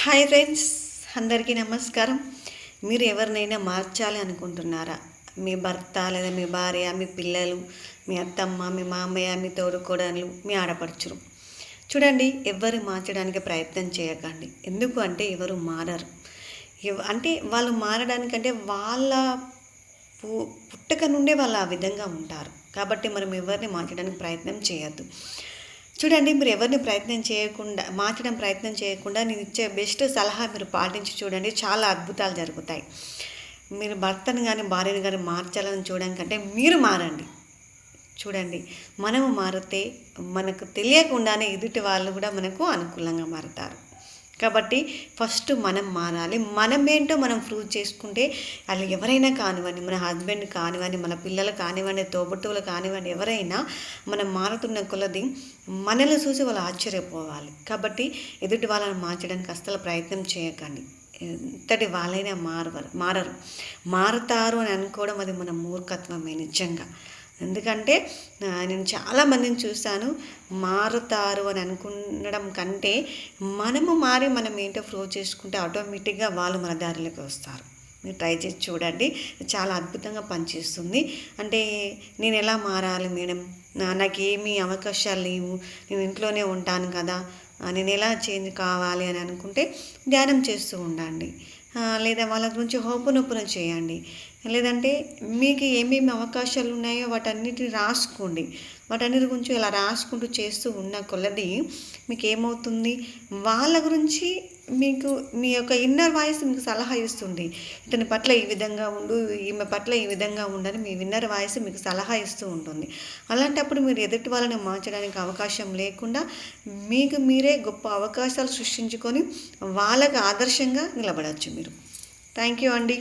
Hi friends, అందరికీ నమస్కారం. మీరు ఎవరినైనా మార్చాలి అనుకుంటున్నారా? మీ భర్త లేదా మీ భార్య, మీ పిల్లలు, మీ అత్తమ్మ, మీ మామయ్య, మీ తోడుకోడళ్ళు, మీ ఆడపడుచురు. చూడండి, ఎవరు మార్చడానికి ప్రయత్నం చేయకండి. ఎందుకు అంటే ఎవరు మారరు. అంటే వాళ్ళు మారడానికంటే వాళ్ళ పుట్టక నుండే వాళ్ళు ఆ విధంగా ఉంటారు. కాబట్టి మనం ఎవరిని మార్చడానికి ప్రయత్నం చేయొద్దు. చూడండి, మీరు ఎవరిని మార్చడం ప్రయత్నం చేయకుండా నేను ఇచ్చే బెస్ట్ సలహా మీరు పాటించి చూడండి, చాలా అద్భుతాలు జరుగుతాయి. మీరు భర్తను కానీ భార్యను కానీ మార్చాలని చూడడం కంటే మీరు మారండి. చూడండి, మనము మారితే మనకు తెలియకుండానే ఎదుటి వాళ్ళు కూడా మనకు అనుకూలంగా మారుతారు. కాబట్టి ఫస్ట్ మనం మారాలి. మనమేంటో మనం ప్రూవ్ చేసుకుంటే వాళ్ళు ఎవరైనా కానివ్వండి, మన హస్బెండ్ కానివ్వండి, మన పిల్లలు కానివ్వండి, తోబుట్టువులు కానివ్వండి, ఎవరైనా మనం మారుతున్న కొలది మనల్ని చూసి వాళ్ళు ఆశ్చర్యపోవాలి. కాబట్టి ఎదుటి వాళ్ళని మార్చడానికి అస్సలు ప్రయత్నం చేయకండి. ఎంతటి వాళ్ళైనా మారరు. మారుతారు అని అనుకోవడం అది మన మూర్ఖత్వమే నిజంగా. ఎందుకంటే నేను చాలామందిని చూశాను, మారుతారు అని అనుకునడం కంటే మనము మారి మనం ఏంటో ప్రూవ్ చేసుకుంటే ఆటోమేటిక్గా వాళ్ళు మన దారిలోకి వస్తారు. మీరు ట్రై చేసి చూడండి, చాలా అద్భుతంగా పనిచేస్తుంది. అంటే నేను ఎలా మారాలి మేడం, నాకు ఏమీ అవకాశాలు లేవు, నేను ఇంట్లోనే ఉంటాను కదా, నేను ఎలా చేంజ్ కావాలి అని అనుకుంటే ధ్యానం చేస్తూ ఉండండి, లేదా వాళ్ళ గురించి హోపనొప్పున చేయండి. లేదంటే మీకు ఏమేమి అవకాశాలు ఉన్నాయో వాటన్నిటిని రాసుకోండి. వాటన్నిటి గురించి ఇలా రాసుకుంటూ చేస్తూ ఉన్న కొలది మీకు ఏమవుతుంది, వాళ్ళ గురించి మీకు మీ యొక్క ఇన్నర్ వాయిస్ మీకు సలహా ఇస్తుంది. ఇతని పట్ల ఈ విధంగా ఉండు, ఈమె పట్ల ఈ విధంగా ఉండని మీ ఇన్నర్ వాయిస్ మీకు సలహా ఇస్తూ ఉంటుంది. అలాంటప్పుడు మీరు ఎదుటి వాళ్ళని మార్చడానికి అవకాశం లేకుండా మీకు మీరే గొప్ప అవకాశాలు సృష్టించుకొని వాళ్ళకి ఆదర్శంగా నిలబడవచ్చు మీరు. థ్యాంక్ యూ అండి.